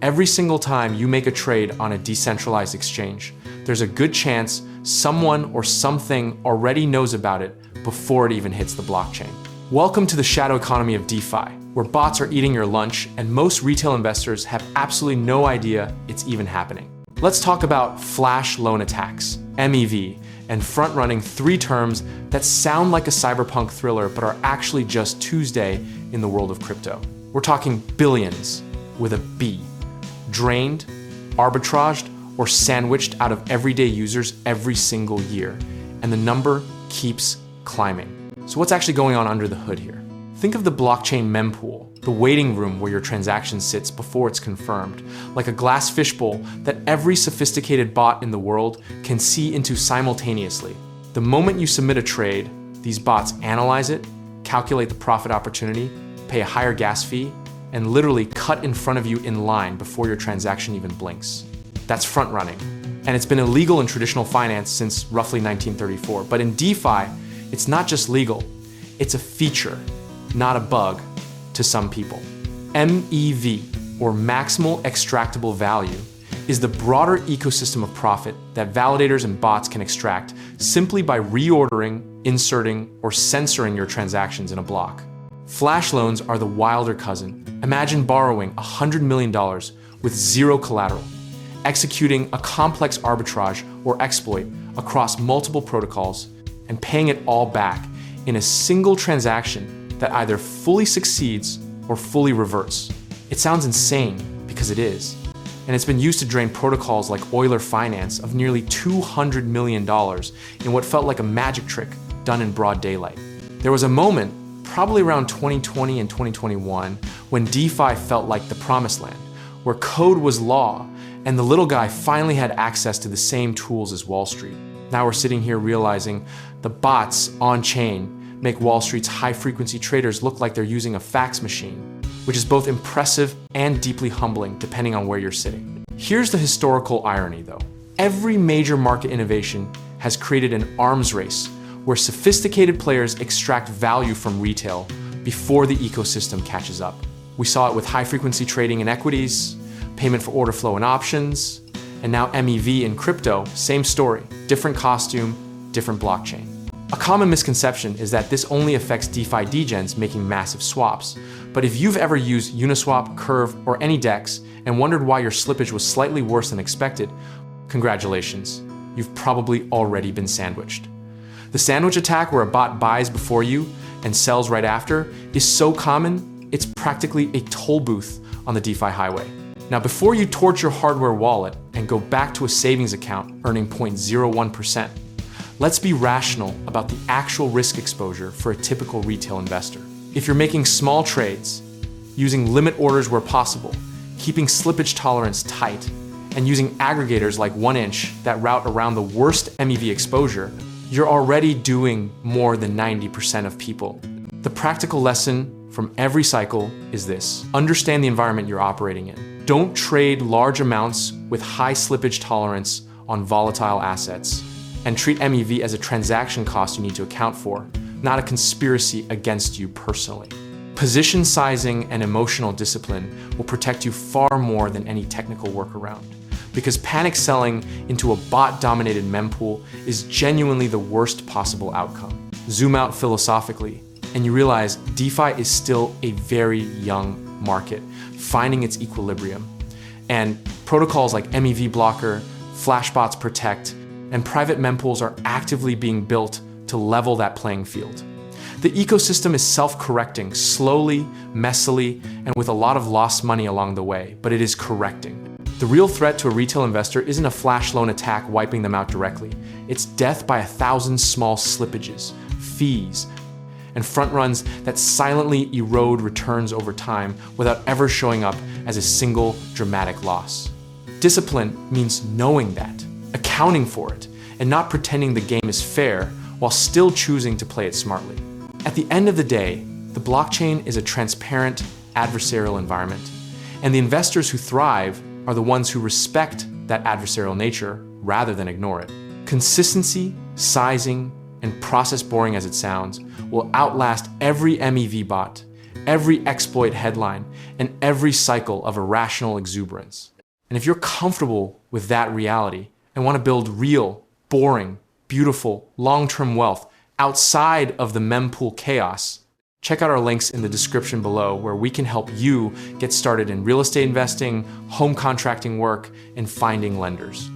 Every single time you make a trade on a decentralized exchange, there's a good chance someone or something already knows about it before it even hits the blockchain. Welcome to the shadow economy of DeFi, where bots are eating your lunch and most retail investors have absolutely no idea it's even happening. Let's talk about flash loan attacks, MEV, and front-running three terms that sound like a cyberpunk thriller but are actually just Tuesday in the world of crypto. We're talking billions with a B, drained, arbitraged, or sandwiched out of everyday users every single year, and the number keeps climbing. So what's actually going on under the hood here? Think of the blockchain mempool, the waiting room where your transaction sits before it's confirmed, like a glass fishbowl that every sophisticated bot in the world can see into simultaneously. The moment you submit a trade, these bots analyze it, calculate the profit opportunity, pay a higher gas fee, and literally cut in front of you in line before your transaction even blinks. That's front running. And it's been illegal in traditional finance since roughly 1934. But in DeFi, it's not just legal, it's a feature, not a bug to some people. MEV, or maximal extractable value, is the broader ecosystem of profit that validators and bots can extract simply by reordering, inserting, or censoring your transactions in a block. Flash loans are the wilder cousin. Imagine borrowing $100 million with zero collateral, executing a complex arbitrage or exploit across multiple protocols, and paying it all back in a single transaction that either fully succeeds or fully reverts. It sounds insane because it is, and it's been used to drain protocols like Euler Finance of nearly $200 million in what felt like a magic trick done in broad daylight. There was a moment, probably around 2020 and 2021, when DeFi felt like the promised land, where code was law and the little guy finally had access to the same tools as Wall Street. Now we're sitting here realizing the bots on-chain make Wall Street's high-frequency traders look like they're using a fax machine, which is both impressive and deeply humbling depending on where you're sitting. Here's the historical irony though. Every major market innovation has created an arms race where sophisticated players extract value from retail before the ecosystem catches up. We saw it with high-frequency trading in equities, payment for order flow in options, and now MEV in crypto, same story, different costume, different blockchain. A common misconception is that this only affects DeFi degens making massive swaps. But if you've ever used Uniswap, Curve, or any DEX and wondered why your slippage was slightly worse than expected, congratulations, you've probably already been sandwiched. The sandwich attack, where a bot buys before you and sells right after, is so common, it's practically a toll booth on the DeFi highway. Now, before you torch your hardware wallet and go back to a savings account earning 0.01%, let's be rational about the actual risk exposure for a typical retail investor. If you're making small trades, using limit orders where possible, keeping slippage tolerance tight, and using aggregators like 1inch that route around the worst MEV exposure, you're already doing more than 90% of people. The practical lesson from every cycle is this: understand the environment you're operating in. Don't trade large amounts with high slippage tolerance on volatile assets, and treat MEV as a transaction cost you need to account for, not a conspiracy against you personally. Position sizing and emotional discipline will protect you far more than any technical workaround, because panic selling into a bot-dominated mempool is genuinely the worst possible outcome. Zoom out philosophically, and you realize DeFi is still a very young market, finding its equilibrium. And protocols like MEV Blocker, Flashbots Protect, and private mempools are actively being built to level that playing field. The ecosystem is self-correcting, slowly, messily, and with a lot of lost money along the way, but it is correcting. The real threat to a retail investor isn't a flash loan attack wiping them out directly. It's death by 1,000 small slippages, fees, and front runs that silently erode returns over time without ever showing up as a single dramatic loss. Discipline means knowing that, accounting for it, and not pretending the game is fair while still choosing to play it smartly. At the end of the day, the blockchain is a transparent, adversarial environment, and the investors who thrive are the ones who respect that adversarial nature rather than ignore it. Consistency, sizing, and process boring as it sounds, will outlast every MEV bot, every exploit headline, and every cycle of irrational exuberance. And if you're comfortable with that reality and want to build real, boring, beautiful, long-term wealth outside of the mempool chaos, check out our links in the description below where we can help you get started in real estate investing, home contracting work, and finding lenders.